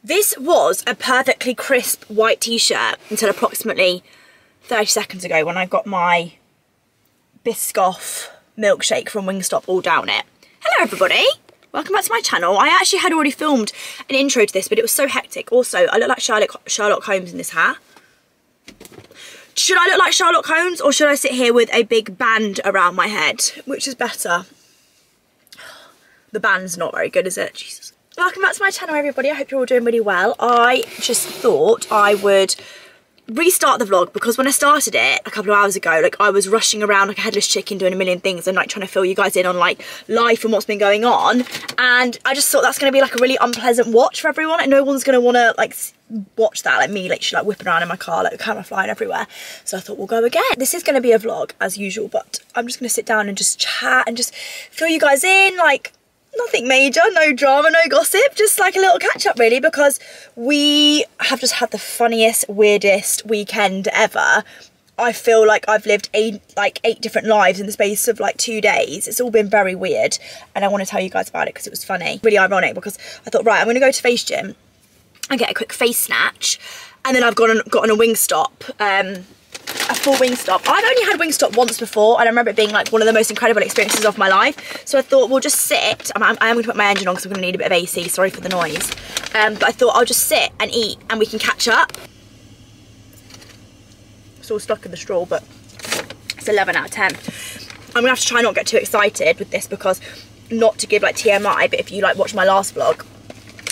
This was a perfectly crisp white t-shirt until approximately 30 seconds ago when I got my Biscoff milkshake from Wingstop all down it. Hello everybody, welcome back to my channel. I actually had already filmed an intro to this, but it was so hectic. Also, I look like Sherlock Holmes in this hat. Should I look like Sherlock Holmes or should I sit here with a big band around my head? Which is better? The band's not very good, is it? Jesus. Welcome back to my channel everybody, I hope you're all doing really well. I just thought I would restart the vlog because when I started it a couple of hours ago, like I was rushing around like a headless chicken doing a million things and like trying to fill you guys in on like life and what's been going on, and I just thought that's going to be like a really unpleasant watch for everyone and no one's going to want to like watch that, like me literally like whipping around in my car, like the camera flying everywhere. So I thought we'll go again. This is going to be a vlog as usual, but I'm just going to sit down and just chat and just fill you guys in, like nothing major, no drama, no gossip, just like a little catch up really, because we have just had the funniest, weirdest weekend ever. I feel like I've lived eight different lives in the space of like 2 days. It's all been very weird and I want to tell you guys about it because it was funny. Really ironic because I thought, right, I'm going to go to Face Gym and get a quick face snatch, and then I've got on a Wingstop, a full Wingstop. I've only had Wingstop once before and I remember it being like one of the most incredible experiences of my life. So I thought we'll just sit. I am going to put my engine on because I'm going to need a bit of AC, sorry for the noise. But I thought I'll just sit and eat and we can catch up. It's all stuck in the straw, but it's 11 out of 10. I'm going to have to try not get too excited with this because, not to give like TMI, but if you like watched my last vlog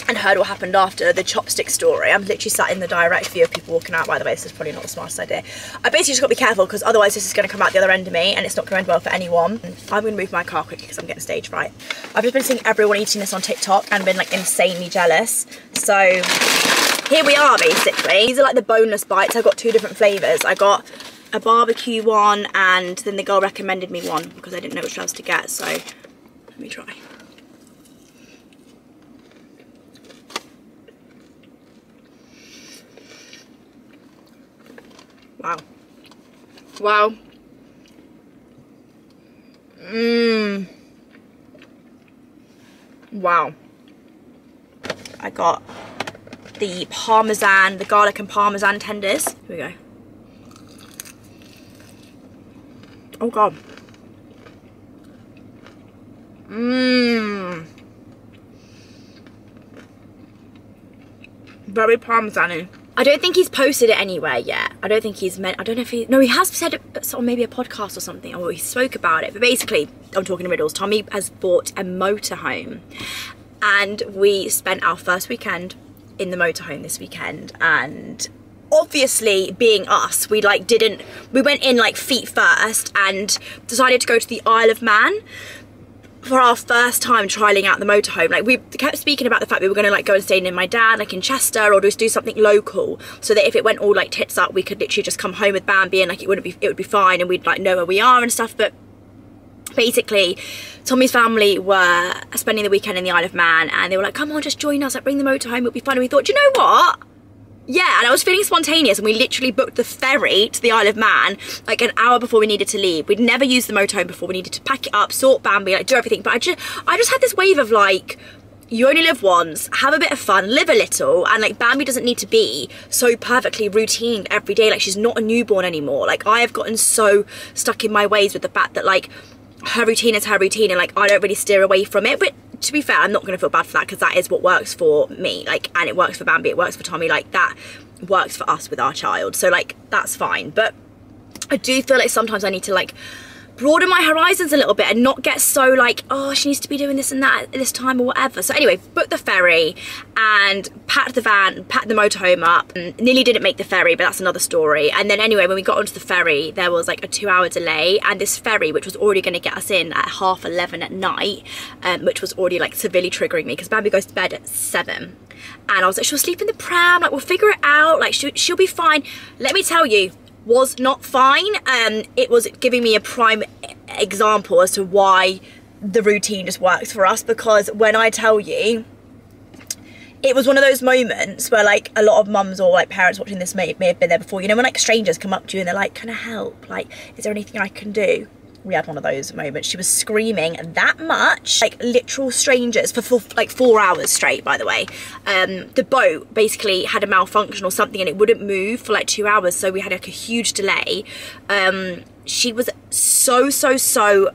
and heard what happened after the chopstick story, I'm literally sat in the direct view of people walking out. By the way, this is probably not the smartest idea. I basically just got to be careful because otherwise this is going to come out the other end of me and it's not going to end well for anyone. I'm going to move my car quickly because I'm getting stage fright. I've just been seeing everyone eating this on TikTok and been like insanely jealous. So here we are basically. These are like the boneless bites. I've got two different flavours. I got a barbecue one and then the girl recommended me one because I didn't know which else to get. So let me try. Wow. Wow. Wow. I got the parmesan, the garlic and parmesan tenders. Here we go. Oh god. Very parmesan-y. I don't think he's posted it anywhere yet. I don't think he's meant, I don't know if he, no, he has said it on maybe a podcast or something, or he spoke about it. But basically, I'm talking in riddles. Tommy has bought a motorhome and we spent our first weekend in the motorhome this weekend, and obviously being us, we went in like feet first and decided to go to the Isle of Man for our first time trialing out the motorhome. Like we kept speaking about the fact we were going to like go and stay in my dad like in Chester or just do something local so that if it went all like tits up we could literally just come home with Bambi and like it would be fine and we'd like know where we are and stuff. But basically Tommy's family were spending the weekend in the Isle of Man and they were like, come on, just join us, like bring the motorhome, it'll be fun. And we thought, do you know what? Yeah, and I was feeling spontaneous and we literally booked the ferry to the Isle of Man like an hour before we needed to leave. We'd never used the motorhome before. We needed to pack it up, sort Bambi, like do everything. But I just had this wave of like, you only live once, have a bit of fun, live a little, and like Bambi doesn't need to be so perfectly routine every day. Like she's not a newborn anymore. Like I have gotten so stuck in my ways with the fact that like her routine is her routine and like I don't really steer away from it. But to be fair, I'm not going to feel bad for that because that is what works for me, like, and it works for Bambi, it works for Tommy, like that works for us with our child, so like that's fine. But I do feel like sometimes I need to like broaden my horizons a little bit and not get so like, oh, she needs to be doing this and that at this time or whatever. So anyway, booked the ferry and packed the van, packed the motorhome up. Nearly didn't make the ferry, but that's another story. And then anyway, when we got onto the ferry, there was like a 2-hour delay, and this ferry, which was already going to get us in at 11:30 at night, which was already like severely triggering me because Bambi goes to bed at 7. And I was like, she'll sleep in the pram, like we'll figure it out, like she'll be fine. Let me tell you, was not fine. It was giving me a prime example as to why the routine just works for us, because when I tell you, it was one of those moments where like a lot of mums or like parents watching this may have been there before, you know, when like strangers come up to you and they're like, can I help, like is there anything I can do? we had one of those moments. She was screaming that much, like literal strangers for like 4 hours straight, by the way. The boat basically had a malfunction or something and it wouldn't move for like 2 hours, so we had like a huge delay. She was so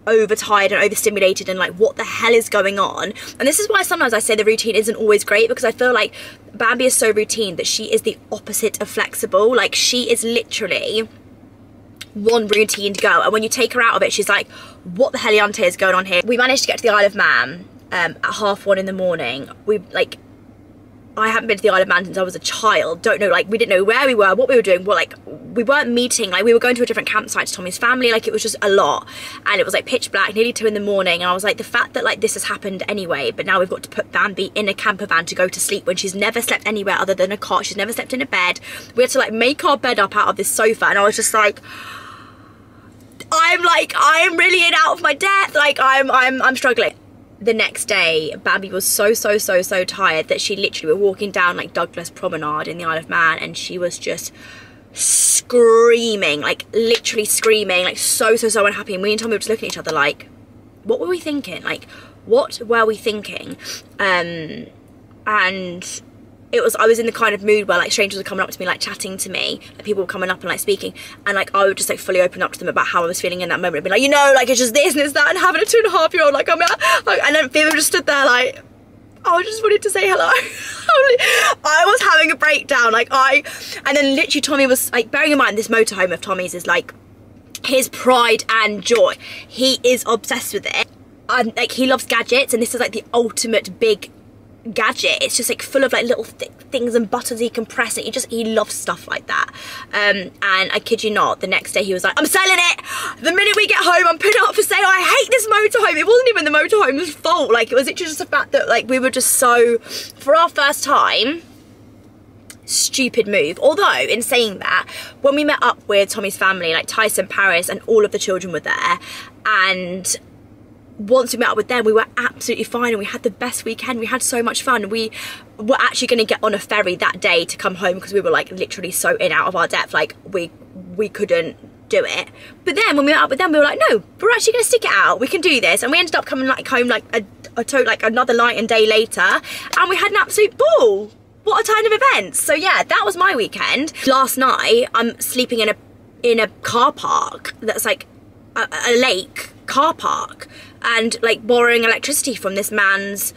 overtired and overstimulated and like, what the hell is going on? And this is why sometimes I say the routine isn't always great, because I feel like Bambi is so routine that she is the opposite of flexible. Like, she is literally one routine to go, and when you take her out of it, she's like, what the heliante is going on here? We managed to get to the Isle of Man at 1:30 in the morning. I haven't been to the Isle of Man since I was a child. Don't know, like, we didn't know where we were, what we were doing. Well, like, we weren't meeting, like, we were going to a different campsite to Tommy's family. Like, it was just a lot, and it was like pitch black, nearly 2 in the morning, and I was like, the fact that like this has happened anyway, but now we've got to put Bambi in a camper van to go to sleep when she's never slept anywhere other than a cot. She's never slept in a bed. We had to like make our bed up out of this sofa, and I was just like, I'm really in out of my depth. Like, I'm struggling. The next day, Bambi was so tired that she literally, were walking down like Douglas Promenade in the Isle of Man, and she was just screaming, like literally screaming, like so unhappy. And me and Tommy were just looking at each other like, what were we thinking? Like, what were we thinking? And I was in the kind of mood where like strangers were coming up to me, like chatting to me, like people were coming up and like speaking, and like I would just like fully open up to them about how I was feeling in that moment. I'd be like, you know, like it's just this and it's that, and having a 2.5-year-old, like I'm out, like, and then people just stood there like, oh, I just wanted to say hello. I was having a breakdown, and then literally Tommy was like, bearing in mind this motorhome of Tommy's is like his pride and joy. He is obsessed with it. Like, he loves gadgets, and this is like the ultimate big gadget. It's just like full of like little things and buttons he can press it. He loves stuff like that. And I kid you not, the next day he was like, I'm selling it. The minute we get home, I'm putting it up for sale. I hate this motorhome. It wasn't even the motorhome's fault. Like, it was literally just the fact that like we were just so, for our first time, stupid move. Although, in saying that, when we met up with Tommy's family, like Tyson, Paris, and all of the children were there, and once we met up with them, we were absolutely fine, and we had the best weekend. We had so much fun. We were actually going to get on a ferry that day to come home because we were like literally so in out of our depth, like we couldn't do it. But then when we met up with them, we were like, no, we're actually going to stick it out. We can do this. And we ended up coming like home like another night and day later, and we had an absolute ball. What a turn of events. So yeah, that was my weekend. Last night, I'm sleeping in a car park that's like a lake car park, and like borrowing electricity from this man's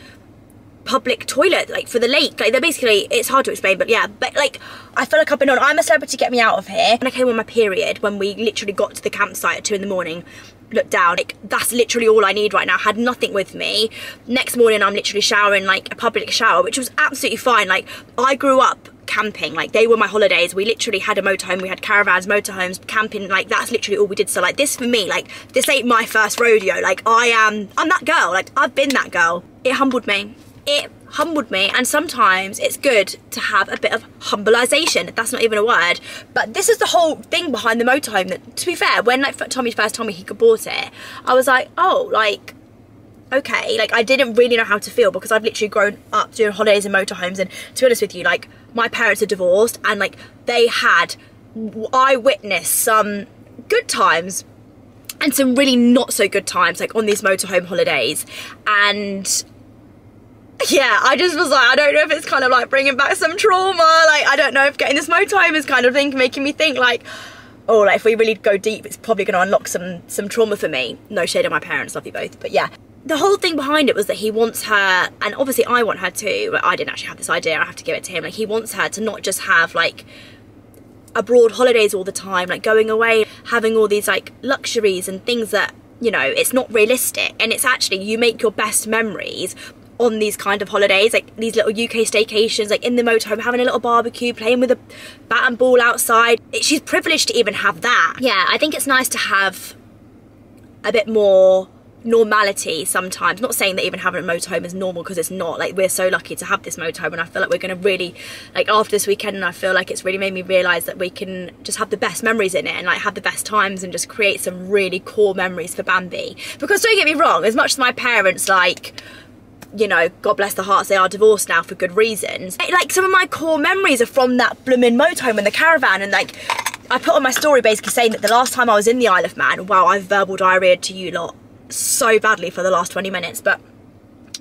public toilet, like for the lake. Like, they're basically, it's hard to explain, but yeah, but like I feel like I've been on I'm a Celebrity, get me out of here. And I came on my period when we literally got to the campsite at 2 in the morning, looked down, like that's literally all I need right now. Had nothing with me. Next morning I'm literally showering like a public shower, which was absolutely fine. Like, I grew up camping, like they were my holidays. We literally had a motorhome, we had caravans, motorhomes, camping, like that's literally all we did. So like this, for me, like this ain't my first rodeo. Like I'm that girl, like I've been that girl. It humbled me. It humbled me, and sometimes it's good to have a bit of humbleization. That's not even a word, but this is the whole thing behind the motorhome. That, to be fair, when like Tommy first told me he could bought it, I was like, oh, like okay, like I didn't really know how to feel, because I've literally grown up doing holidays in motorhomes, and to be honest with you, like my parents are divorced, and like I witnessed some good times and some really not so good times, like on these motorhome holidays. And yeah, I just was like, I don't know if it's kind of like bringing back some trauma. Like, I don't know if getting this motorhome is kind of making me think like, oh, like if we really go deep, it's probably going to unlock some trauma for me. No shade on my parents, love you both, but yeah. The whole thing behind it was that he wants her, and obviously I want her too, but I didn't actually have this idea, I have to give it to him. Like, he wants her to not just have like abroad holidays all the time, like going away, having all these like luxuries and things that, you know, it's not realistic. And it's actually, you make your best memories on these kind of holidays, like these little UK staycations, like in the motorhome, having a little barbecue, playing with a bat and ball outside. She's privileged to even have that. Yeah, I think it's nice to have a bit more normality sometimes. Not saying that even having a motorhome is normal, because it's not. Like, we're so lucky to have this motorhome, and I feel like we're going to really, like after this weekend, and I feel like it's really made me realise that we can just have the best memories in it, and like have the best times, and just create some really core memories for Bambi. Because don't get me wrong, as much as my parents, like, you know, God bless their hearts, they are divorced now for good reasons, like some of my core memories are from that blooming motorhome and the caravan, and like I put on my story basically saying that the last time I was in the Isle of Man, wow, I've verbal diarrheaed to you lot so badly for the last 20 minutes, but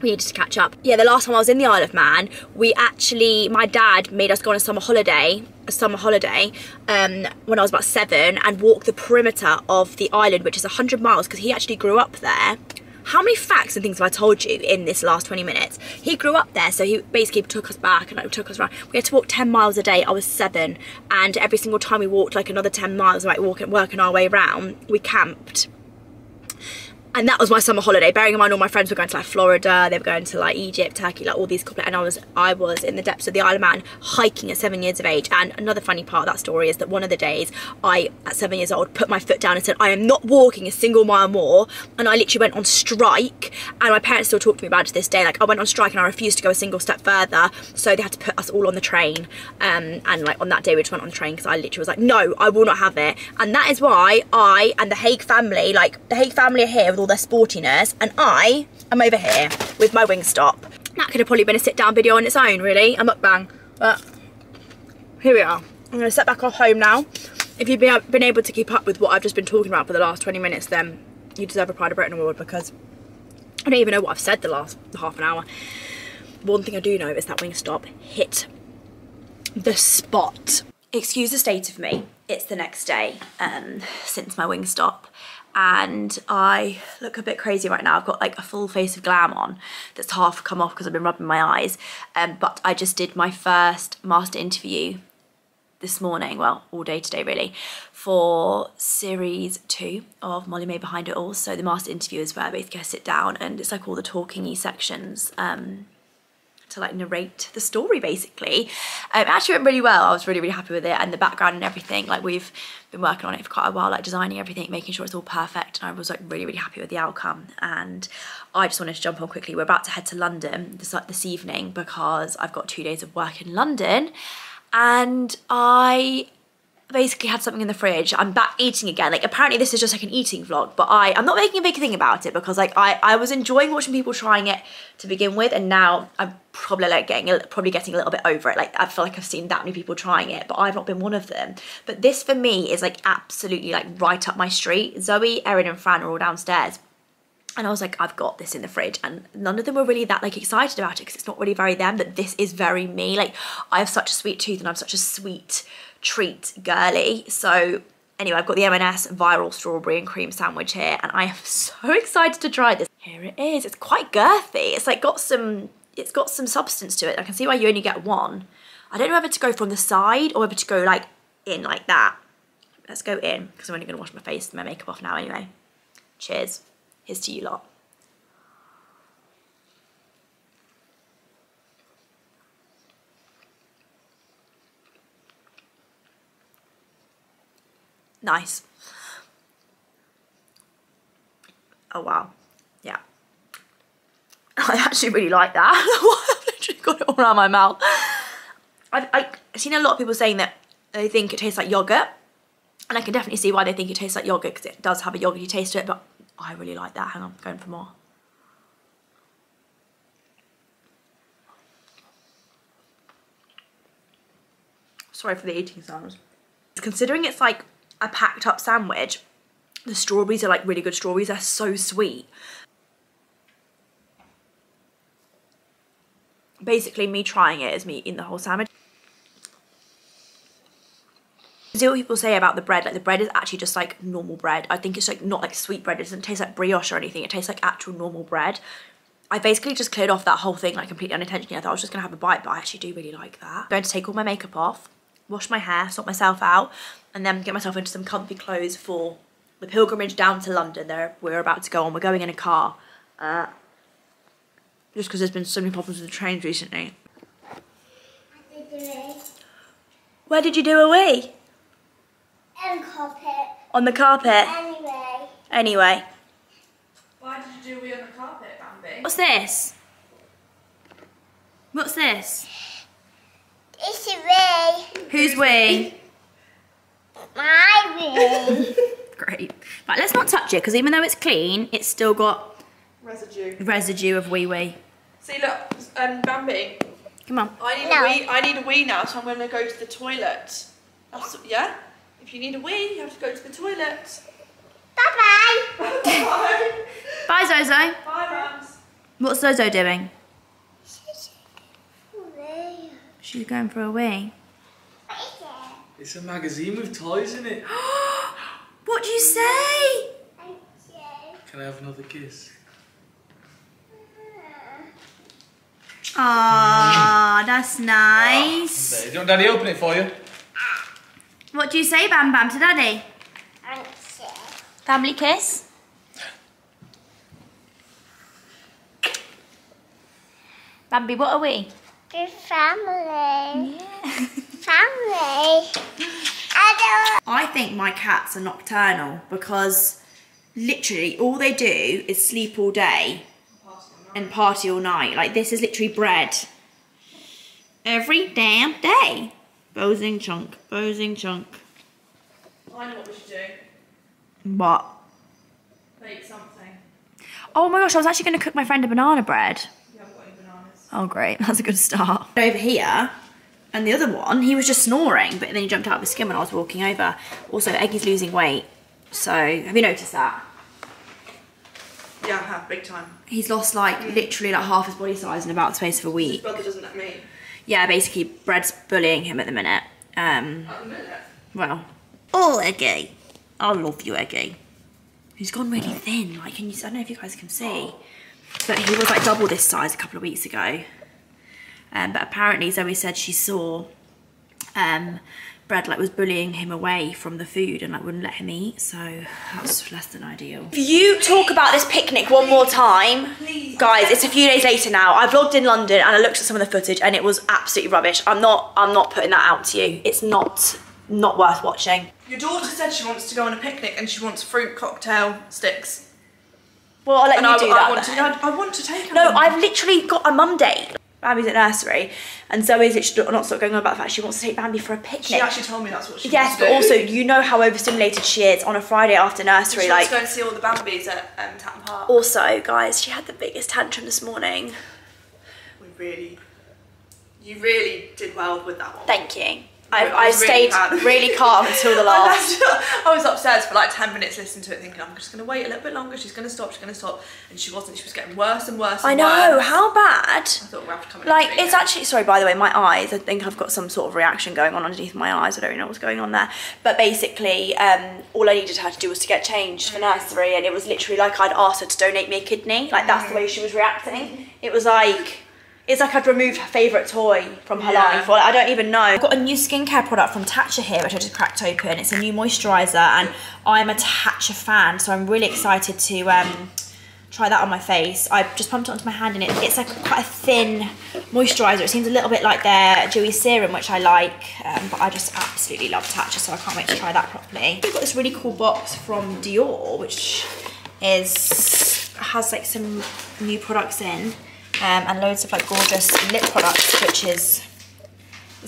we needed to catch up. Yeah, the last time I was in the Isle of Man, my dad made us go on a summer holiday, when I was about 7, and walk the perimeter of the island, which is 100 miles, because he actually grew up there. How many facts and things have I told you in this last 20 minutes? He grew up there, so he basically took us back and like, took us around. We had to walk 10 miles a day. I was 7, and every single time we walked like another 10 miles, like working our way around, we camped. And that was my summer holiday, bearing in mind all my friends were going to like Florida, they were going to like Egypt, Turkey, like all these couple, and I was in the depths of the Isle of Man hiking at 7 years of age. And another funny part of that story is that one of the days I, at 7 years old, put my foot down and said, I am not walking a single mile more. And I literally went on strike, and my parents still talk to me about it to this day. Like, I went on strike and I refused to go a single step further, so they had to put us all on the train. And like on that day we just went on the train because I literally was like, no, I will not have it. And that is why I and the Hague family, like the Hague family are here with all their sportiness, and I am over here with my Wingstop. That could have probably been a sit down video on its own, really, a mukbang, but here we are. I'm gonna set back off home now. If you've been able to keep up with what I've just been talking about for the last 20 minutes, then you deserve a Pride of Britain award, because I don't even know what I've said the last half an hour. One thing I do know is that Wingstop hit the spot. Excuse the state of me. It's the next day since my Wingstop, and I look a bit crazy right now. I've got like a full face of glam on that's half come off because I've been rubbing my eyes, but I just did my first master interview this morning, well, all day today really, for series 2 of Molly-Mae Behind It All. So the master interview is where basically I sit down and it's like all the talking-y sections to like narrate the story basically. It actually went really well. I was really, really happy with it, and the background and everything, like we've been working on it for quite a while, like designing everything, making sure it's all perfect, and I was like really, really happy with the outcome. And I just wanted to jump on quickly. We're about to head to London this evening because I've got 2 days of work in London, and I basically had something in the fridge. I'm back eating again. Like, apparently this is just like an eating vlog, but I'm not making a big thing about it because like I was enjoying watching people trying it to begin with, and now I'm probably like getting a little bit over it. Like, I feel like I've seen that many people trying it, but I've not been one of them. But this for me is like absolutely like right up my street. Zoe, Erin and Fran are all downstairs, and I was like, I've got this in the fridge, and none of them were really that like excited about it because it's not really very them, but this is very me. Like, I have such a sweet tooth and I'm such a sweet treat girly. So anyway, I've got the M&S viral strawberry and cream sandwich here, and I am so excited to try this. Here it is. It's quite girthy. It's like it's got some substance to it. I can see why you only get one. I don't know whether to go from the side or whether to go like in like that. Let's go in because I'm only going to wash my face and my makeup off now anyway. Cheers. Here's to you lot. Nice. Oh wow, yeah. I actually really like that. I've literally got it all around my mouth. I've seen a lot of people saying that they think it tastes like yogurt, and I can definitely see why they think it tastes like yogurt because it does have a yogurty taste to it, but I really like that. Hang on, I'm going for more. Sorry for the eating sounds. Considering it's like a packed up sandwich, the strawberries are like really good strawberries. They're so sweet. Basically me trying it is me eating the whole sandwich. See what people say about the bread, like the bread is actually just like normal bread. I think it's like not like sweet bread. It doesn't taste like brioche or anything. It tastes like actual normal bread. I basically just cleared off that whole thing like completely unintentionally. I thought I was just gonna have a bite, but I actually do really like that. I'm going to take all my makeup off, wash my hair, sort myself out, and then get myself into some comfy clothes for the pilgrimage down to London. We're about to go on. We're going in a car. Just because there's been so many problems with the trains recently. Where did you do a wee? On the carpet. On the carpet? Anyway. Why did you do a wee on the carpet, Bambi? What's this? What's this? It's a wee. Whose wee? My wee. Great. Right, let's not touch it because even though it's clean, it's still got residue of wee wee. See, look, Bambi. Come on. I need a wee now, so I'm going to go to the toilet. Yeah? If you need a wee, you have to go to the toilet. Bye-bye. Bye. Bye, Zozo. Bye, Rams. What's Zozo doing? She's going for a wee. It's a magazine with toys in it. What do you say? Can I have another kiss? Ah, that's nice. There, do you want Daddy open it for you? What do you say, Bam Bam, to Daddy? Family kiss? Bambi, what are we? Good family. Yeah. Family. I think my cats are nocturnal because literally all they do is sleep all day and party all night. Like, this is literally bred every damn day. Bozing chunk, bozing chunk. I know what we should do. What? Bake something. Oh my gosh, I was actually going to cook my friend a banana bread. You haven't got any bananas. Oh great, that's a good start. Over here, and the other one, he was just snoring, but then he jumped out of his skin when I was walking over. Also, Eggy's losing weight, so have you noticed that? Yeah, I have, big time. He's lost like literally like half his body size in about the space of a His week. brother doesn't let me. Yeah, basically, Bread's bullying him at the minute. At the minute. Well, oh Eggy, I love you, Eggy. He's gone really thin. Like, I don't know if you guys can see, but he was like double this size a couple of weeks ago. But apparently Zoe said she saw Bread like was bullying him away from the food and like wouldn't let him eat, so that's less than ideal. If you talk about this picnic one more time, Please. guys, it's a few days later now. I vlogged in London and I looked at some of the footage and it was absolutely rubbish. I'm not putting that out to you. It's not worth watching. Your daughter said she wants to go on a picnic and she wants fruit cocktail sticks. Well, I'll let And you do that. I want to take her. No, on. I've literally got a mum date. Bambi's at nursery, and Zoe's literally not stop going on about the fact she wants to take Bambi for a picnic. She actually told me that's what she Yes, wants to but do. also you know how overstimulated she is on a Friday after nursery. She Like, wants to go and see all the Bambis at Tatton Park. also, guys, she had the biggest tantrum this morning. You really did well with that one. Thank you. I I was really stayed proud. really calm until the last. I was upstairs for like 10 minutes listening to it thinking I'm just going to wait a little bit longer, she's going to stop, and she wasn't. She was getting worse and worse and I know, worse. how bad? I thought we'll have to come in Like, and it's actually, sorry, by the way, my eyes, I think I've got some sort of reaction going on underneath my eyes. I don't really know what's going on there. But basically, all I needed her to do was to get changed for nursery, and it was literally like I'd asked her to donate me a kidney. Like, that's the way she was reacting. It was like, it's like I'd removed her favourite toy from her life. Or I don't even know. I've got a new skincare product from Tatcha here, which I just cracked open. It's a new moisturiser, and I'm a Tatcha fan, so I'm really excited to try that on my face. I just pumped it onto my hand, and it's like quite a thin moisturiser. It seems a little bit like their dewy serum, which I like, but I just absolutely love Tatcha, so I can't wait to try that properly. We've got this really cool box from Dior, which has like some new products in. And loads of like gorgeous lip products, which is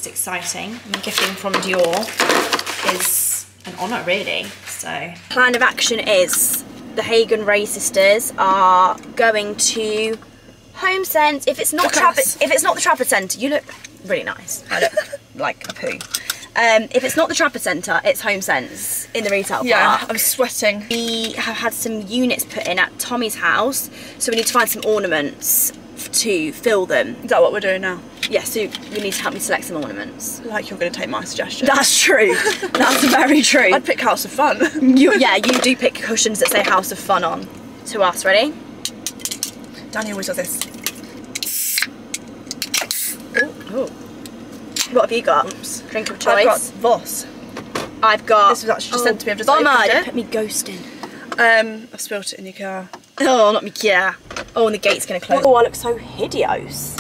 exciting. And gifting from Dior is an honour, really. So, plan of action is the Hagen Ray sisters are going to Home Sense. If it's not the Trafford Centre, you look really nice. I look like a poo. If it's not the Trafford Centre, it's Home Sense in the retail park. Yeah, I'm sweating. We have had some units put in at Tommy's house, so we need to find some ornaments to fill them. Is that what we're doing now? Yes, so you need to help me select some ornaments. Like you're going to take my suggestion. That's true. That's very true. I'd pick House of Fun. Yeah, you do pick cushions that say House of Fun on. To us, ready? Danny always does this. Oh. What have you got? Oops. Drink of I've choice. got Voss. I've got. This was actually just sent to me. I've just Bomber, opened don't it. put me ghosting. I've spilt it in your car. Oh, not me, yeah. Oh, and the gate's gonna close. Oh, I look so hideous.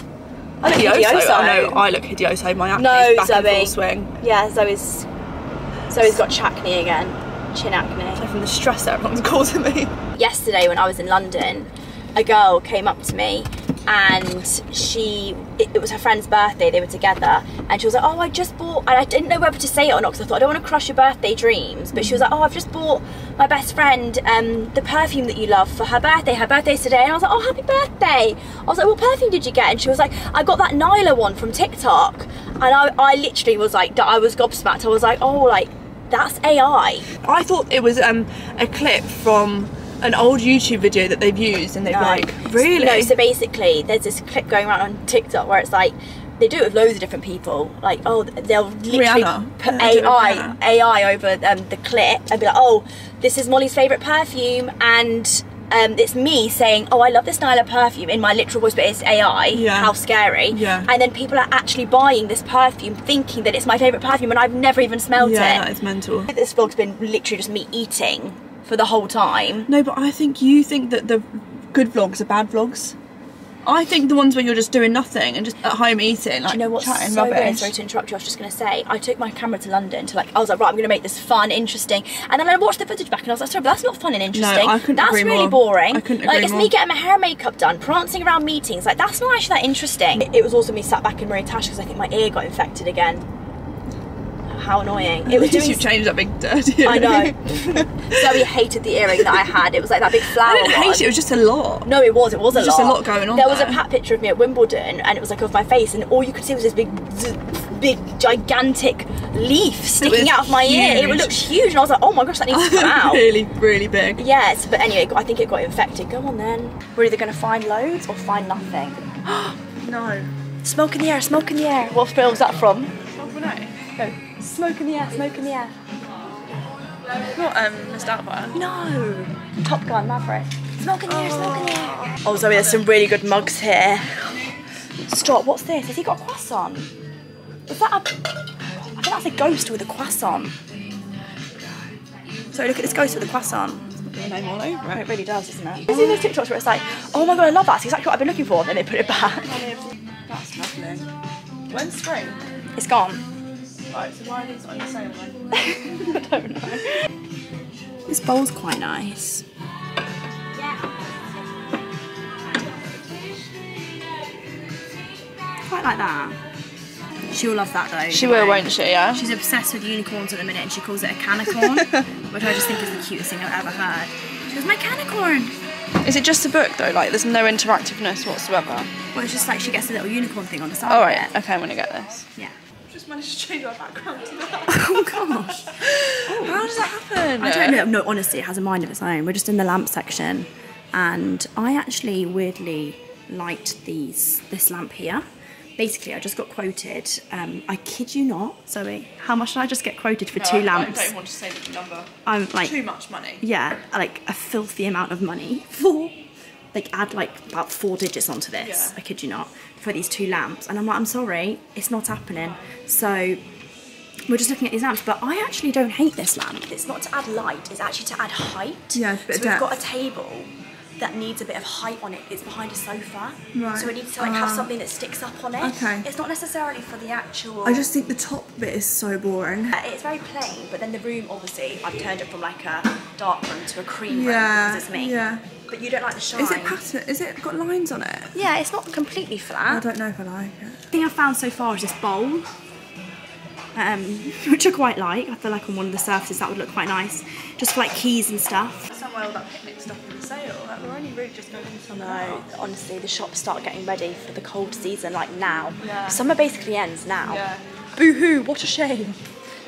I look hideoso. Oh no, I look hideoso. My acne's No, back Zoe. in full swing. Yeah, Zoe's got chacne again. Chin acne. From the stress that everyone's causing me. Yesterday when I was in London, a girl came up to me and it was her friend's birthday, they were together, and she was like, oh, I just bought, and I didn't know whether to say it or not because I thought I don't want to crush your birthday dreams, but she was like, oh, I've just bought my best friend the perfume that you love for her birthday's today, and I was like, oh, happy birthday. I was like, what perfume did you get? And she was like, I got that Nyla one from TikTok, and I literally was like, I was gobsmacked. I was like, oh, like, That's AI. I thought it was a clip from an old YouTube video that they've used, and they've really? No, so basically there's this clip going around on TikTok where it's like, they do it with loads of different people. Like, oh, they'll literally put AI over the clip and be like, oh, this is Molly's favourite perfume, and it's me saying, oh, I love this Nyla perfume in my literal voice, but it's AI. Yeah. How scary. Yeah. And then people are actually buying this perfume thinking that it's my favourite perfume, and I've never even smelled it. Yeah, that is mental. This vlog's been literally just me eating for the whole time. No, but I think you think that the good vlogs are bad vlogs. I think the ones where you're just doing nothing and just at home eating, like, do you know what's chatting so rubbish. weird? Sorry to interrupt you, I was just going to say, I took my camera to London to I was like, right, I'm going to make this fun, interesting, and then I watched the footage back and I was like, sorry, but that's not fun and interesting. No, I couldn't that's agree really more. boring. I couldn't like, agree it's more. me getting my hair and makeup done, prancing around meetings, like, that's not actually that interesting. It was also me sat back in Marie Tash because I think my ear got infected again. How annoying. It was doing... You changed that big dirty I know. Zoe hated the earring that I had. It was like that big flower I didn't hate one. it, it was just a lot. No, it was a lot. Just a lot going on There was a there. pat picture of me at Wimbledon, and it was like of my face, and all you could see was this big, gigantic leaf sticking out of my ear. It looked huge, and I was like, oh my gosh, that needs to come out. Really, really big. Yes, but anyway, I think it got infected. Go on then. We're either going to find loads or find nothing. No. Smoke in the air, smoke in the air. What film was that from? Molly-Mae. Go. Smoke in the air, smoke in the air. Not Miss Doubtfire. No. Top Gun, Maverick. Smoke in the air, smoke in the air. Oh, Zoe, there's some really good mugs here. Stop, what's this? Has he got a croissant? Is that a... I think that's a ghost with a croissant. So look at this ghost with a croissant. Your name all over It really does, doesn't it? You see those TikToks where it's like, oh my god, I love that, that's exactly what I've been looking for, and then they put it back. That's lovely. When's spring? It's gone. Right, so why are these on sale then? I don't know. This bowl's quite nice. Quite like that. She'll love that though. She will, won't she, yeah? She's obsessed with unicorns at the minute, and she calls it a canicorn, which I just think is the cutest thing I've ever heard. She goes, my canicorn! Is it just a book though? Like, there's no interactiveness whatsoever? Well, it's just like she gets a little unicorn thing on the side Oh, of right. it. Okay, I'm gonna get this. Yeah. Just managed to change our background to that. Oh gosh. How does that happen? I don't know. No, honestly, it has a mind of its own. We're just in the lamp section, and I actually weirdly liked this lamp here. Basically, I just got quoted. I kid you not, Zoe. How much did I just get quoted for two lamps? I don't want to say the number. I'm like Too much money. Yeah, like a filthy amount of money for add like about 4 digits onto this. Yeah. I kid you not, for these 2 lamps, and I'm like, I'm sorry, it's not happening. So we're just looking at these lamps, but I actually don't hate this lamp. It's not to add light, it's actually to add height. Yeah, it's a bit so of we've got a depth. table that needs a bit of height on it. It's behind a sofa, Right. so it needs to like have something that sticks up on it. Okay. It's not necessarily for the actual. I just think the top bit is so boring. It's very plain, but then the room, obviously, I've turned it from like a dark room to a cream room Yeah, because it's me. yeah. But you don't like the shine. Is it pattern? Is it got lines on it? Yeah, it's not completely I flat. don't know if I like it. The thing I've found so far is this bowl, which I quite like. I feel like on one of the surfaces that would look quite nice, just for like keys and stuff. Somewhere all that picnic stuff in the sale. Like, we're only really just going into No, honestly, the shops start getting ready for the cold season, like now. Yeah. Summer basically ends now. Yeah. Boo-hoo, what a shame.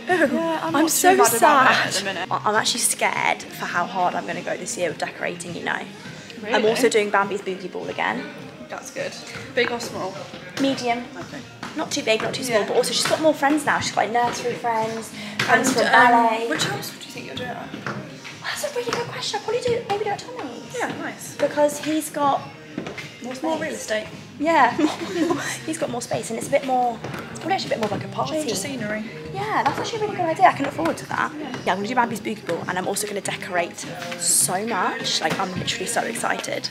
Yeah, I'm not so too bad about it at sad. the minute. I'm actually scared for how hard I'm going to go this year with decorating, you know. Really? I'm also doing Bambi's Boogie Ball again. That's good. Big or small? Medium. Okay. Not too big, not too small, Yeah. but also she's got more friends now. She's got like nursery friends, friends from ballet. Which house do you think you'll do it at? That's a really good question. I'll probably do maybe do it at Tommy's. Yeah, nice. Because he's got more space. More real estate. Yeah, he's got more space, and it's a bit more. It's probably actually a bit more like a party. Change of scenery. Yeah, that's actually a really good idea. I can look forward to that. Yeah, I'm gonna do Bambi's Boogie Ball, and I'm also gonna decorate so much. Like, I'm literally so excited.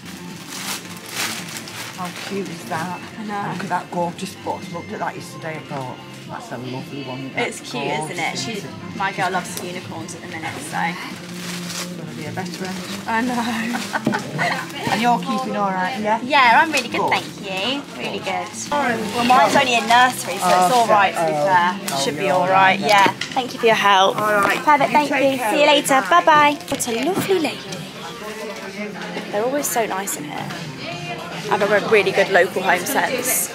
How cute is that? I know. Look at that gorgeous box. Looked at that yesterday and thought, that's a lovely one. It's cute, isn't it? My girl loves unicorns at the minute, so. She's going to be a best friend. I know. And you're keeping all right, yeah? Yeah, I'm really good, thank you. Really good. Well, mine's only in nursery, so it's all right, to be fair. Should be all right, yeah. Thank you for your help. All right. Perfect, thank take you. care. See you later. Bye-bye. What a lovely lady. They're always so nice in here. I have a really good local home sense.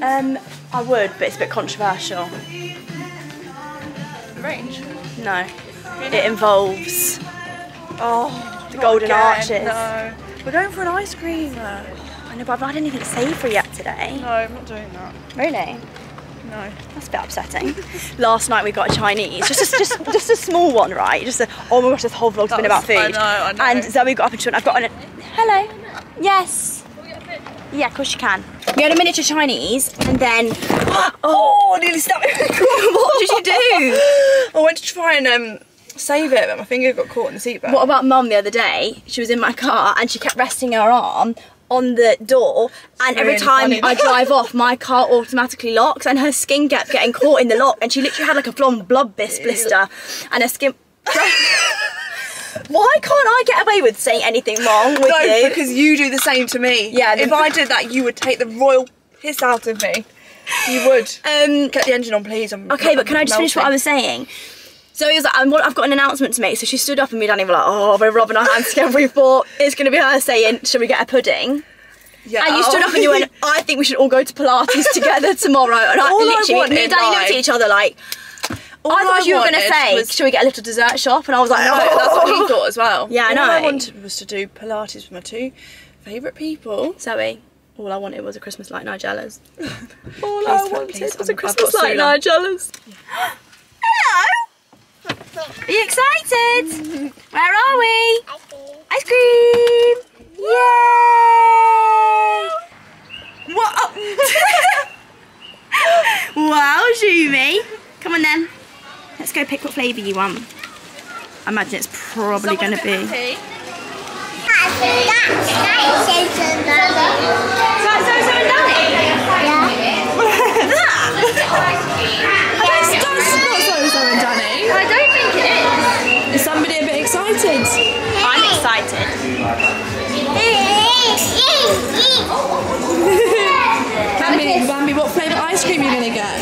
I would, but it's a bit controversial. range? No. It involves the golden arches. No. We're going for an ice cream. I know, but I've not had anything savoury yet today. No, I'm not doing that. Really? No. That's a bit upsetting. Last night we got a Chinese, just a small one, right? Oh my gosh, this whole vlog's been about food. I know. And Zoe got up and she went, I've got hello. Yes. Yeah, of course you can. We had a miniature Chinese and then, Oh, I nearly stabbed me. what did you do? I went to try and save it, but my finger got caught in the seatbelt. What about Mum the other day? She was in my car and she kept resting her arm on the door, and every time I drive off, my car automatically locks, and her skin kept getting caught in the lock, and she literally had like a full blood blister, and her skin. Why can't I get away with saying anything wrong with you? No, because you do the same to me. Yeah. If I did that, you would take the royal piss out of me. You would. Get the engine on, please. Okay, but can I just finish what I was saying? So he was like, I've got an announcement to make. So she stood up and me and Danny were like, oh, we're rubbing our hands together. We thought it's going to be her saying, shall we get a pudding? Yeah. And you stood up and you went, I think we should all go to Pilates together tomorrow. And me and Danny looked at each other like, I thought you were going to say, shall we get a little dessert shop? And I was like, no. That's what he thought as well. Yeah, I know. All I wanted was to do Pilates with my two favourite people. Zoe, all I wanted was a Christmas light Nigellas. All I wanted was a Christmas light Nigellas. Hello. Are you excited? Where are we? Ice cream! Yay! What? Wow, Jumi. Come on then. Let's go pick what flavour you want. I imagine it's probably going to be. Is that Zozo and Danny? I don't think it is. Is somebody a bit excited? I'm excited. Bambi, what flavour ice cream are you going to get?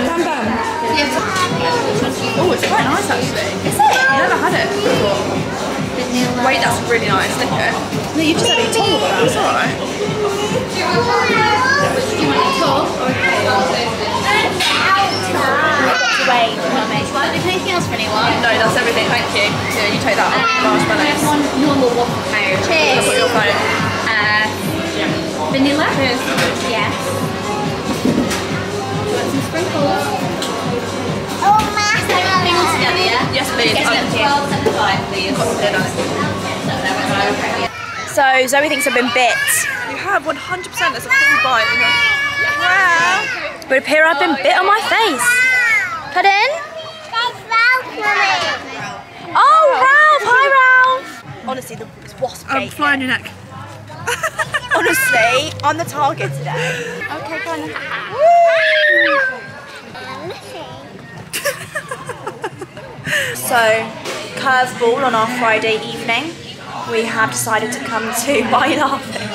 Bam Bam. Oh, it's quite nice actually. Is it? I've never had it before. Wait, that's really nice. Look at it. No, you just had a tall one. It's alright. Wait, anything else for anyone? No, that's everything. Thank you. Yeah, you take that. Marshmallows. One normal waffle cone. Cheers. I've got your phone. Vanilla? Yes. Want some sprinkles? Oh my God. Thing all together, yeah? Yes, please. Get them 12.75, please. So Zoe thinks I've been bit. You have 100%. There's a full bite. Wow. But it appears I've been bit on my face. Pardon? That's Ralph, Mummy. Oh, Ralph! Hi, Ralph! Honestly, the wasp gate. Fly on your neck. Honestly, I'm the target today. Okay, go on then. So, curveball on our Friday evening. We have decided to come to Why Are You Laughing?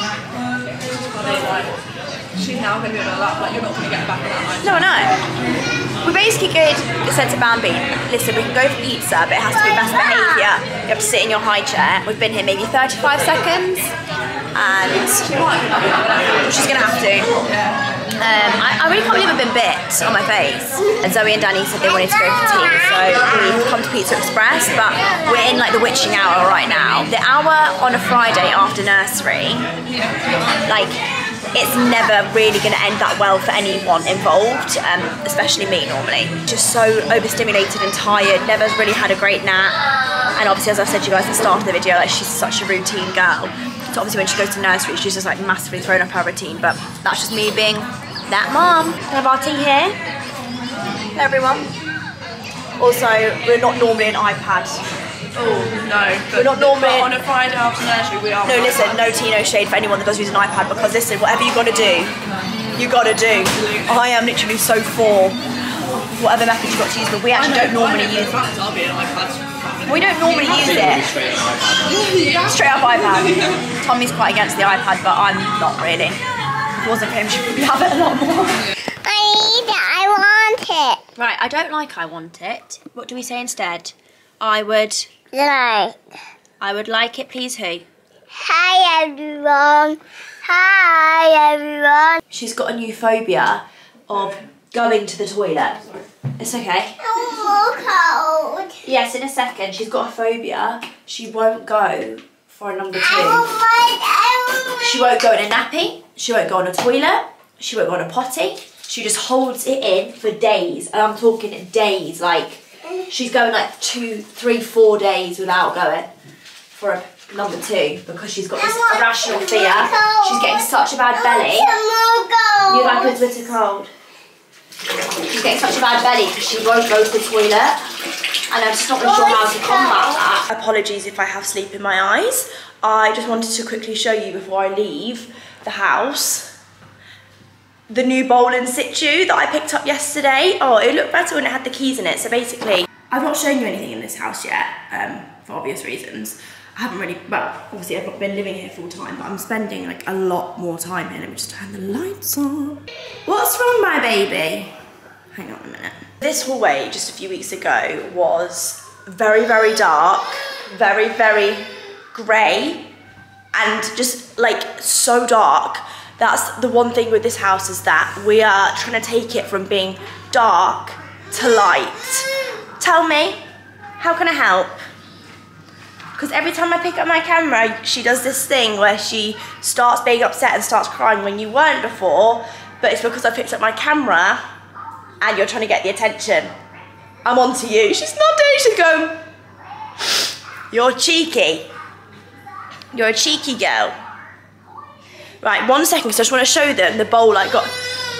She's now going to be on her lap, like you're not going to get her back on that line. No, I know. We basically said to Bambi, listen, we can go for pizza, but it has to be best behaviour. You have to sit in your high chair. We've been here maybe 35 seconds, and she's going to have to. I really can't believe I've been bit on my face. And Zoe and Danny said they wanted to go for tea, so we've come to Pizza Express, but we're in like the witching hour right now. The hour on a Friday after nursery, like, it's never really going to end that well for anyone involved, especially me normally. Just so overstimulated and tired, never really had a great nap. And obviously, as I've said to you guys at the start of the video, like, she's such a routine girl. So obviously when she goes to nursery, she's just like massively thrown off her routine, but that's just me being that mom. Can I have our tea here? Everyone. Also, we're not normally an iPad. Oh, no. We're not normally... on a Friday after nursery, we are... No, listen, no tea, no shade for anyone that does use an iPad, because listen, whatever you got to do, you got to do. I am literally so for whatever method you got to use, but we actually don't normally use it. I'll be an iPad. We don't normally use it. Straight up iPad. Tommy's quite against the iPad, but I'm not really. If it wasn't for him, she'd probably have it a lot more. I need it. I want it. Right, I don't like I want it. What do we say instead? I would like it, please who? Hi everyone. Hi everyone. She's got a new phobia of going to the toilet. It's okay. Oh, cold. Yes, in a second. She's got a phobia. She won't go for a number 2. She won't go in a nappy. She won't go on a toilet. She won't go on a potty. She just holds it in for days. And I'm talking days. Like, she's going like 2, 3, 4 days without going for a number 2 because she's got this irrational fear. She's getting such a bad belly. You like a bitter cold? She's getting such a bad belly because she won't go to the toilet, and I'm just not really sure how to combat that. Apologies if I have sleep in my eyes. I just wanted to quickly show you before I leave the house the new bowl in situ that I picked up yesterday. Oh, it looked better when it had the keys in it. So basically, I've not shown you anything in this house yet, for obvious reasons. I haven't really, well, obviously I've not been living here full time, but I'm spending like a lot more time here. Let me just turn the lights on. What's wrong, my baby? Hang on a minute. This hallway just a few weeks ago was very, very dark, very, very grey, and just like so dark. That's the one thing with this house, is that we are trying to take it from being dark to light. Tell me, how can I help? Because every time I pick up my camera, she does this thing where she starts being upset and starts crying when you weren't before, but it's because I picked up my camera and you're trying to get the attention. I'm on to you. She's nodding, she's going, you're cheeky. You're a cheeky girl. Right, 1 second, because I just want to show them the bowl I got.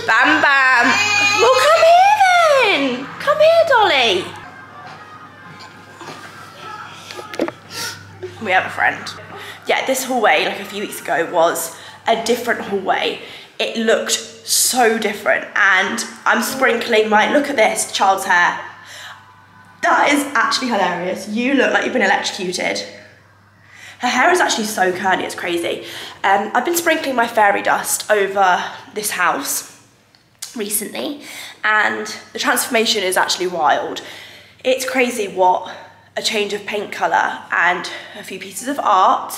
Bam, bam. Well, come here then. Come here, Dolly. We have a friend. Yeah, this hallway, like a few weeks ago, was a different hallway. It looked so different, and I'm sprinkling my, look at this, child's hair. That is actually hilarious. You look like you've been electrocuted. Her hair is actually so curly, it's crazy. I've been sprinkling my fairy dust over this house recently, and the transformation is actually wild. It's crazy what a change of paint colour and a few pieces of art,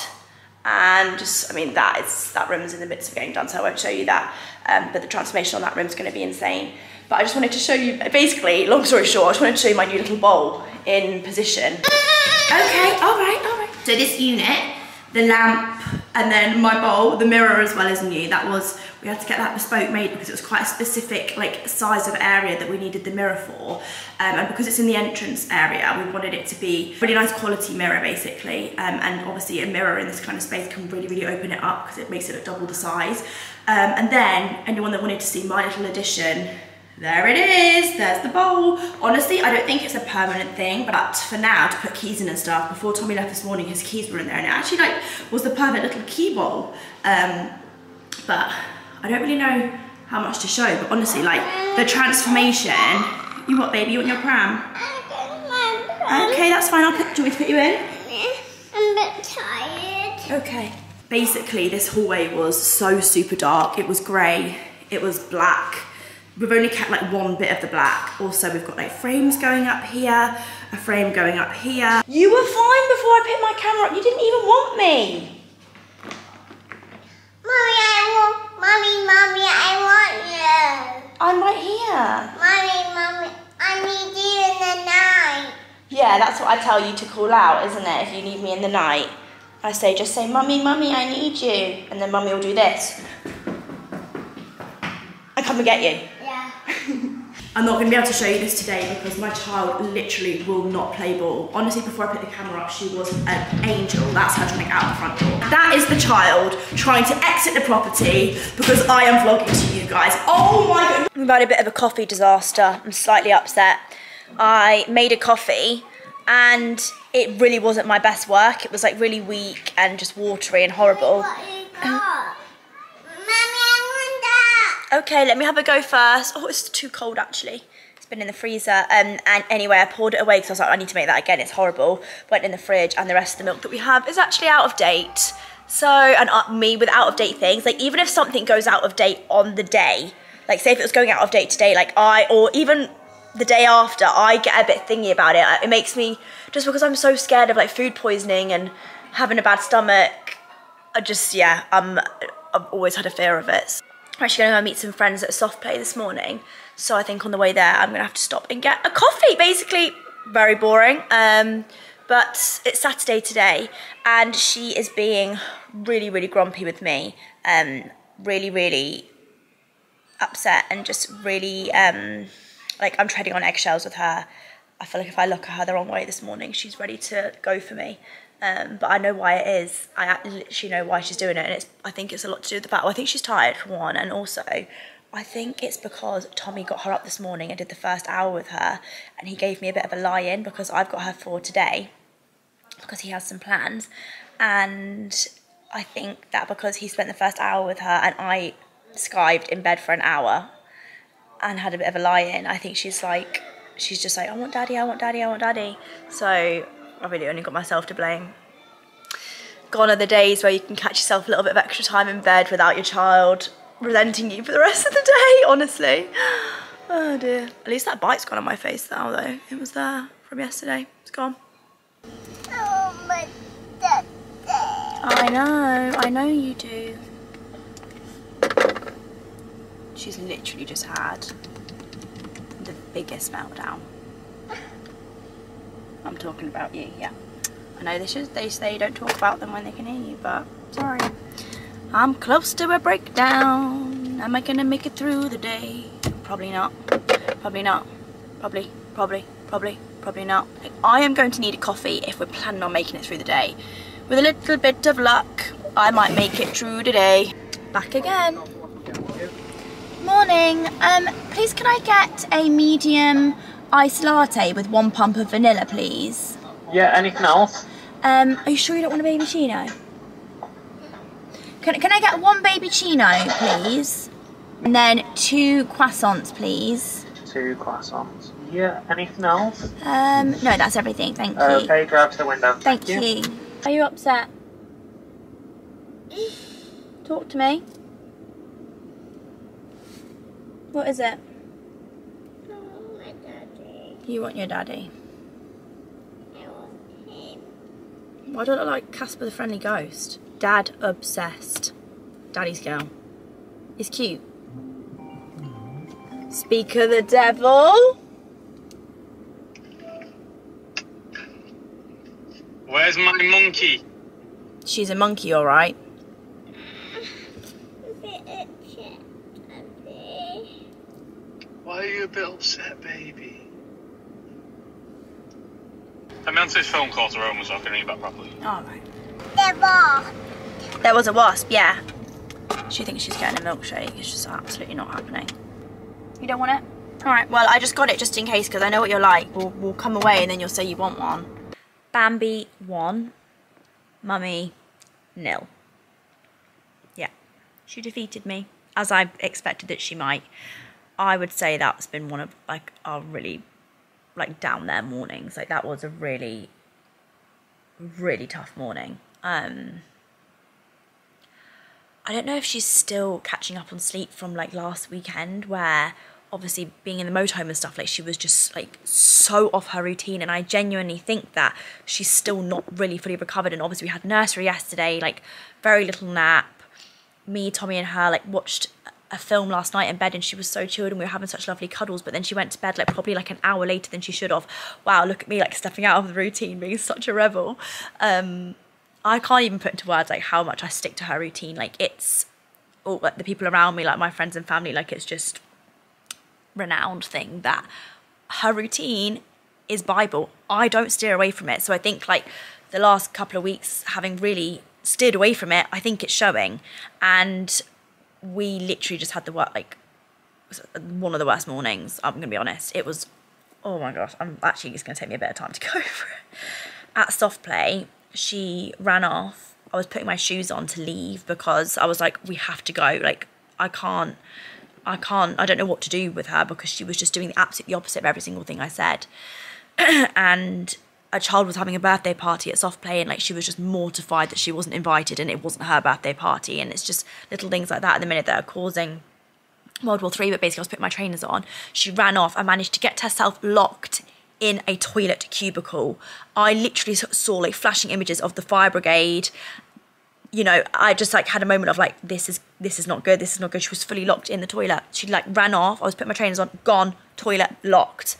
and just, I mean, that room's in the midst of getting done, so I won't show you that, but the transformation on that room's going to be insane. But I just wanted to show you, basically, long story short, I just wanted to show you my new little bowl in position. Okay, all right. So this unit, the lamp, and then my bowl, the mirror as well is new. That was, we had to get that bespoke made because it was quite a specific like size of area that we needed the mirror for. And because it's in the entrance area, we wanted it to be really nice quality mirror basically. And obviously a mirror in this kind of space can really, really open it up because it makes it look double the size. And then anyone that wanted to see my little addition, there it is, there's the bowl. Honestly, I don't think it's a permanent thing, but for now, to put keys in and stuff, before Tommy left this morning, his keys were in there, and it actually like was the perfect little key bowl. But I don't really know how much to show, but honestly, like the transformation. You what, baby? You want your pram? Okay, that's fine. Do you want me to put you in? I'm a bit tired. Okay. Basically, this hallway was so super dark. It was grey, it was black. We've only kept like one bit of the black. Also, we've got like frames going up here, a frame going up here. You were fine before I picked my camera up. You didn't even want me. Mommy, I want you. I'm right here. Mommy, I need you in the night. Yeah, that's what I tell you to call out, isn't it? If you need me in the night. I say, just say, Mummy, I need you. And then Mummy will do this. And come and get you. Yeah. I'm not going to be able to show you this today because my child literally will not play ball. Honestly, before I put the camera up, she was an angel. That's her trying to get out the front door. That is the child trying to exit the property because I am vlogging to you guys. Oh my God. We've had a bit of a coffee disaster. I'm slightly upset. I made a coffee and it really wasn't my best work. It was like really weak and just watery and horrible. What you got? Mommy, I want that. Okay, let me have a go first. Oh, it's too cold actually. It's been in the freezer. And anyway, I poured it away because I was like, I need to make that again. It's horrible. Went in the fridge, and the rest of the milk that we have is actually out of date. So, and me with out of date things, like even if something goes out of date on the day, like say if it was going out of date today, like or even the day after, I get a bit thingy about it. It makes me, just because I'm so scared of like food poisoning and having a bad stomach, I've always had a fear of it. I'm actually going to go meet some friends at a soft play this morning. So I think on the way there, I'm gonna have to stop and get a coffee. Basically, very boring. But it's Saturday today, and she is being really, really grumpy with me. Really, really upset, and just really, like I'm treading on eggshells with her. I feel like if I look at her the wrong way this morning, she's ready to go for me. But I know why it is. I literally know why she's doing it, and I think it's a lot to do with the fact, well, I think she's tired for one, and also I think it's because Tommy got her up this morning and did the first hour with her, and he gave me a bit of a lie-in because I've got her for today because he has some plans, and I think that because he spent the first hour with her and I skived in bed for an hour and had a bit of a lie-in, I think she's just like, I want daddy, I want daddy, I want daddy. So I really only got myself to blame. Gone are the days where you can catch yourself a little bit of extra time in bed without your child resenting you for the rest of the day, honestly. Oh dear. At least that bite's gone on my face now though. It was there from yesterday. It's gone. Oh, my dad. I know you do. She's literally just had the biggest meltdown. I'm talking about you, yeah. I know they say don't talk about them when they can hear you, but sorry. I'm close to a breakdown. Am I gonna make it through the day? Probably not. Probably not. Probably not. I am going to need a coffee if we're planning on making it through the day. With a little bit of luck, I might make it through today. Back again. Morning. Please can I get a medium iced latte with 1 pump of vanilla, please? Yeah, anything else? Are you sure you don't want a baby chino? Can I get 1 baby chino, please? And then 2 croissants, please. 2 croissants. Yeah, anything else? No, that's everything, thank you. Okay, drive to the window. Thank you. Are you upset? Talk to me. What is it? I want my daddy. You want your daddy? I want him. Why do I look like Casper the Friendly Ghost? Dad obsessed. Daddy's girl. He's cute. Speak of the devil. Where's my monkey? She's a monkey, alright. Why are you a bit upset, baby? Let me answer this phone call to Roma so I can read back properly. Alright. Devil. There was a wasp, yeah. She thinks she's getting a milkshake. It's just absolutely not happening. You don't want it? Alright, well, I just got it just in case because I know what you're like. We'll come away and then you'll say you want one. Bambi 1, Mummy 0. Yeah, she defeated me, as I expected that she might. I would say that's been one of like our really like down there mornings. Like that was a really, really tough morning. I don't know if she's still catching up on sleep from like last weekend where obviously being in the motorhome and stuff, like she was just like so off her routine, and I genuinely think that she's still not really fully recovered. And obviously we had nursery yesterday, like very little nap. Me, Tommy and her like watched a film last night in bed and she was so chilled and we were having such lovely cuddles, but then she went to bed like probably like an hour later than she should have. Wow, look at me like stepping out of the routine, being such a rebel. I can't even put into words like how much I stick to her routine. Like it's all like the people around me, like my friends and family, like it's just renowned thing that her routine is Bible. I don't steer away from it. So I think like the last couple of weeks having really steered away from it, I think it's showing. And we literally just had the work, like one of the worst mornings, I'm gonna be honest. It was, oh my gosh, I'm actually, it's gonna take me a bit of time to go over it. At soft play, she ran off. I was putting my shoes on to leave because I was like, we have to go. Like I don't know what to do with her because she was just doing the absolutely opposite of every single thing I said. And a child was having a birthday party at soft play and like she was just mortified that she wasn't invited and it wasn't her birthday party. And it's just little things like that at the minute that are causing World War III. But basically I was putting my trainers on. She ran off and managed to get herself locked in a toilet cubicle. I literally saw like flashing images of the fire brigade. You know, I just like had a moment of like, this is this is not good, this is not good. She was fully locked in the toilet. She like ran off. I was putting my trainers on, gone, toilet locked.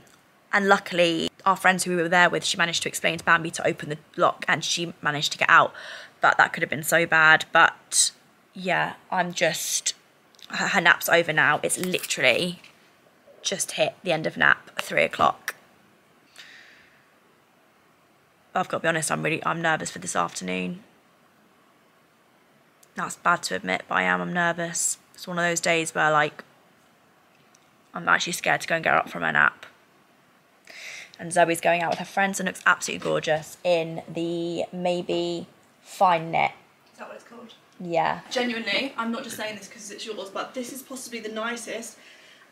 And luckily, our friends who we were there with, she managed to explain to Bambi to open the lock and she managed to get out. But that could have been so bad. But yeah, I'm just, her nap's over now. It's literally just hit the end of nap, 3 o'clock. I've got to be honest, I'm nervous for this afternoon. That's bad to admit, but I'm nervous. It's one of those days where like, I'm actually scared to go and get her up from her nap. And Zoe's going out with her friends and looks absolutely gorgeous in the maybe fine knit. Is that what it's called? Yeah. Genuinely, I'm not just saying this because it's yours, but this is possibly the nicest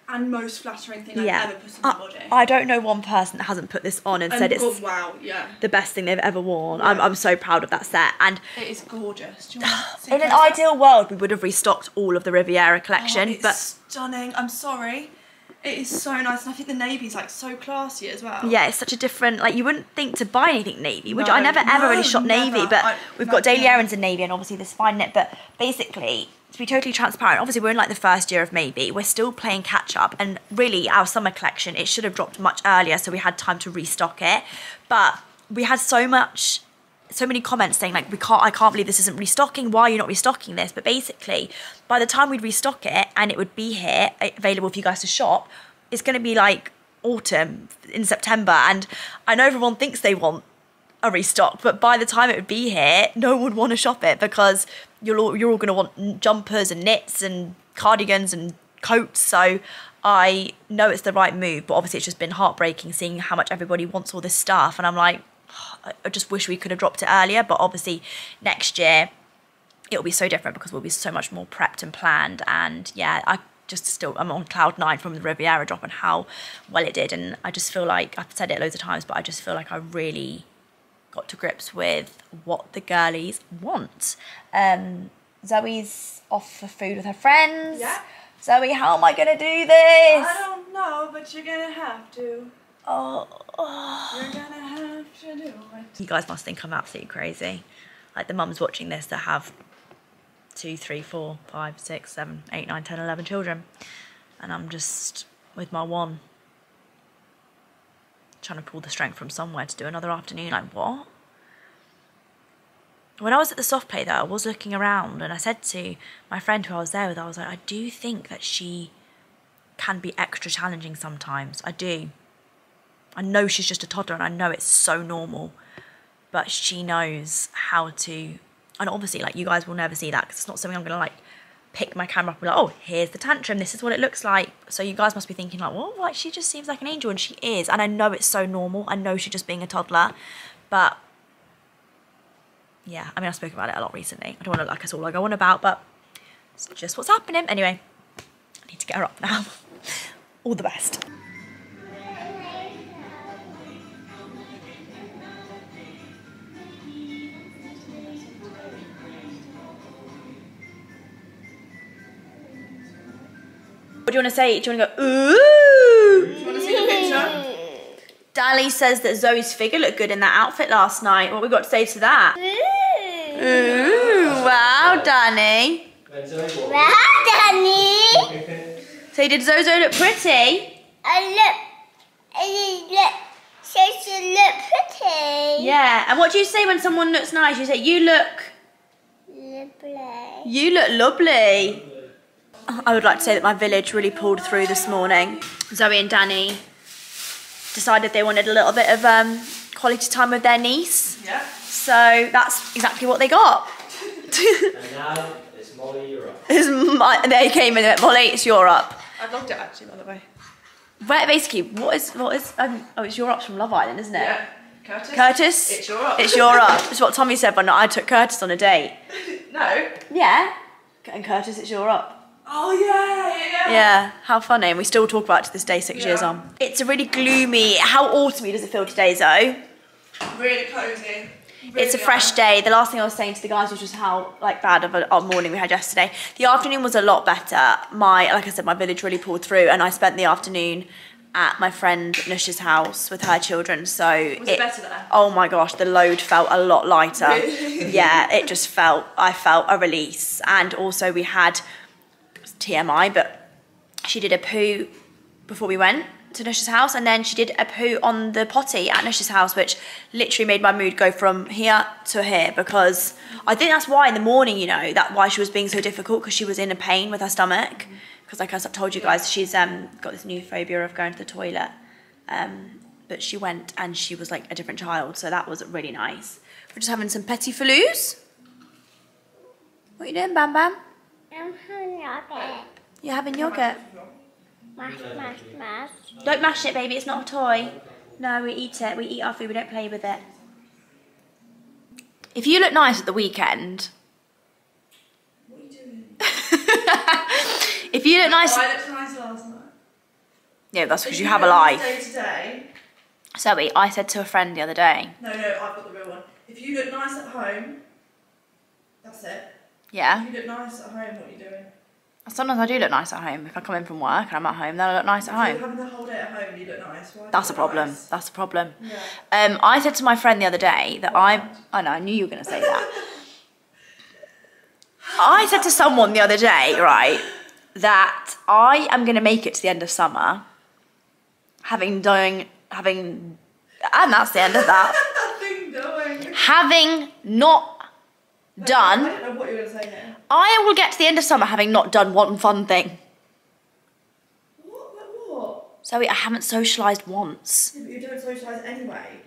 and most flattering thing I've ever put on my body. I don't know one person that hasn't put this on and said it's wow, yeah, the best thing they've ever worn. Yeah. I'm so proud of that set. And it is gorgeous. Do you want to see in an closer? ideal world, we would have restocked all of the Riviera collection. It's but stunning. I'm sorry. It is so nice, and I think the navy's like so classy as well. yeah, it's such a different, like you wouldn't think to buy anything navy, would you? I never ever really shop navy, but we've got Daily Errands in navy and obviously this fine knit. But basically, to be totally transparent, obviously we're in like the first year of maybe, we're still playing catch up, and really our summer collection, it should have dropped much earlier so we had time to restock it. But we had so many comments saying like, I can't believe this isn't restocking, why are you not restocking this? But basically, by the time we'd restock it and it would be here, available for you guys to shop, it's going to be like autumn in September. And I know everyone thinks they want a restock, but by the time it would be here, no one would want to shop it because you're all going to want jumpers and knits and cardigans and coats. So I know it's the right move, but obviously it's just been heartbreaking seeing how much everybody wants all this stuff. And I'm like, I just wish we could have dropped it earlier, but obviously next year it'll be so different because we'll be so much more prepped and planned. And yeah, I'm on cloud 9 from the Riviera drop and how well it did. And I just feel like, I've said it loads of times, but I just feel like I really got to grips with what the girlies want. Zoe's off for food with her friends. Yeah. Zoe, how am I going to do this? I don't know, but you're going to have to. Oh. You're going to have to do it. You guys must think I'm absolutely crazy. Like the mums watching this that have 2, 3, 4, 5, 6, 7, 8, 9, 10, 11 children. And I'm just with my one, trying to pull the strength from somewhere to do another afternoon. Like, what? When I was at the soft play though, I was looking around and I said to my friend who I was there with, I was like, I do think that she can be extra challenging sometimes. I do. I know she's just a toddler and I know it's so normal, but she knows how to, and obviously like you guys will never see that because it's not something I'm going to like pick my camera up and be like, oh, here's the tantrum, this is what it looks like. So you guys must be thinking like, well, like she just seems like an angel, and she is. And I know it's so normal. I know she's just being a toddler, but yeah, I mean, I spoke about it a lot recently. I don't want to look like it's all I go on about, but it's just what's happening. Anyway, I need to get her up now. All the best. What do you want to say? Do you want to go, ooh? Do you want to see the picture? Dali says that Zoe's figure looked good in that outfit last night. What we got to say to that? Ooh, wow, Danny. Wow, Danny. So did Zozo look pretty? She look pretty. Yeah, and what do you say when someone looks nice? You say, you look... Lovely. You look lovely. I would like to say that my village really pulled through this morning. Zoe and Danny decided they wanted a little bit of quality time with their niece. Yeah. So that's exactly what they got. And now it's Molly, you're up. They came in and went, Molly, it's your up. I loved it actually, by the way. Where, basically, what is oh, it's your ups from Love Island, isn't it? Yeah. Curtis? Curtis? It's your up. It's your up. It's what Tommy said when I took Curtis on a date. No. Yeah. And Curtis, it's your up. Oh yeah. Yeah, how funny. And we still talk about it to this day, 6 years on. It's a really gloomy, how autumny does it feel today, Zoe? Really cosy. It's a fresh day. The last thing I was saying to the guys was just how like bad of a morning we had yesterday. The afternoon was a lot better. Like I said, my village really pulled through, and I spent the afternoon at my friend Nush's house with her children, so Was it better there? Oh my gosh, the load felt a lot lighter. Really? Yeah, it just felt, I felt a release. And also we had, it was TMI, but she did a poo before we went to Nush's house, and then she did a poo on the potty at Nush's house, which literally made my mood go from here to here, because I think that's why in the morning, you know, that's why she was being so difficult, because she was in a pain with her stomach. Because like I told you guys, she's got this new phobia of going to the toilet. But she went and she was like a different child, so that was really nice. We're just having some petit filous. What are you doing, Bam Bam? I'm having yogurt. You're having yogurt. Mash, mash, mash. Don't mash it, baby, it's not a toy. No, we eat it. We eat our food, we don't play with it. If you look nice at the weekend... What are you doing? If you look nice... I looked nice last night. Yeah, that's because you have a life. Day today. Zoe, I said to a friend the other day... No, I've got the real one. If you look nice at home, that's it. Yeah? If you look nice at home, what are you doing? Sometimes I do look nice at home. If I come in from work and I'm at home, then I look nice at If home. you're having the whole day at home and you look nice, why That's do a you look problem. nice? That's a problem. Yeah. I said to my friend the other day that I know, I knew you were going to say that. I said to someone the other day, right, that I am going to make it to the end of summer and that's the end of that. Nothing doing. Having not done, I don't know what you're going to say here. I will get to the end of summer having not done one fun thing. What? Zoe, I haven't socialised once. Yeah, but you don't socialise anyway.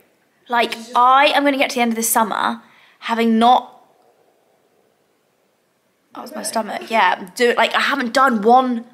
Like, I am going to get to the end of this summer having not... That was my stomach, yeah. Like, I haven't done one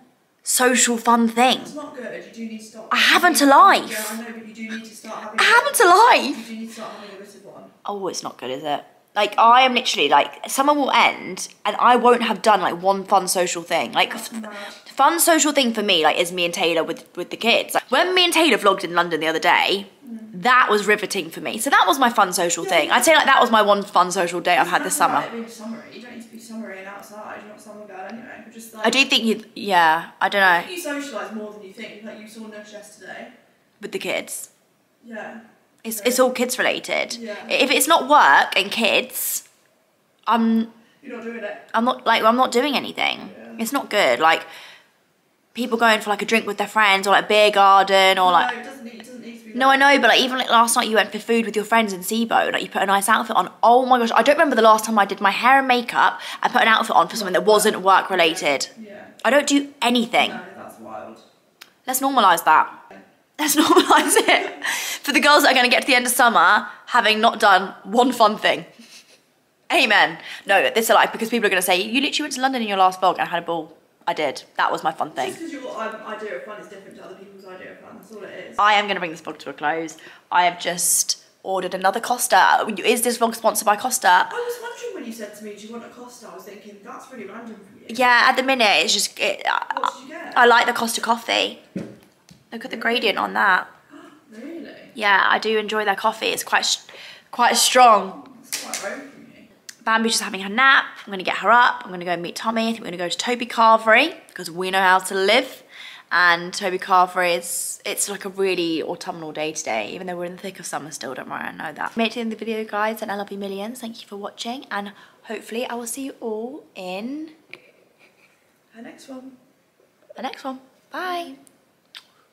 social fun thing. It's not good. You do need to stop. I haven't a life. Yeah, I know, but you do need to start having... I haven't a life. You do need to start having a bit of one. Oh, it's not good, is it? Like, I am literally, like, summer will end and I won't have done, like, one fun social thing. Like, fun social thing for me, like, is me and Taylor with the kids. Like, when me and Taylor vlogged in London the other day, that was riveting for me. So that was my fun social thing. I'd say, like, that was my one fun social day I've had this summer. It's being summery. You don't need to be summery and outside. You're not a summer girl anyway. But just, like, I do think you, yeah, I don't I know, think you socialise more than you think. Like, you saw Nush yesterday. with the kids. Yeah. It's all kids related. Yeah. If it's not work and kids, You're not doing it. I'm not doing anything. Yeah. It's not good. Like, people going for like a drink with their friends or like beer garden or like... No, it doesn't need to be... No, I know, but like even like last night you went for food with your friends in SIBO, like you put a nice outfit on. Oh my gosh, I don't remember the last time I did my hair and makeup and put an outfit on for something that wasn't work related. Yeah. I don't do anything. No, that's wild. Let's normalise that. Let's normalise it. For the girls that are going to get to the end of summer having not done one fun thing. Amen. No, this is a lie, because people are going to say, you literally went to London in your last vlog and had a ball. I did. That was my fun thing. Just because your idea of fun is different to other people's idea of fun. That's all it is. I am going to bring this vlog to a close. I have just ordered another Costa. Is this vlog sponsored by Costa? I was wondering when you said to me, do you want a Costa? I was thinking, that's really random from you. Yeah, at the minute, it's just... What did you get? I like the Costa coffee. Look at the gradient on that. Really? Yeah, I do enjoy their coffee. It's quite strong. That's quite rare from you. Bambi's just having her nap. I'm going to get her up. I'm going to go and meet Tommy. I think we're going to go to Toby Carvery because we know how to live. And Toby Carvery it's like a really autumnal day today, even though we're in the thick of summer still, don't worry, I know that. Made it to the end of the video, guys, and I love you millions. Thank you for watching, and hopefully I will see you all in The next one. the next one. Bye.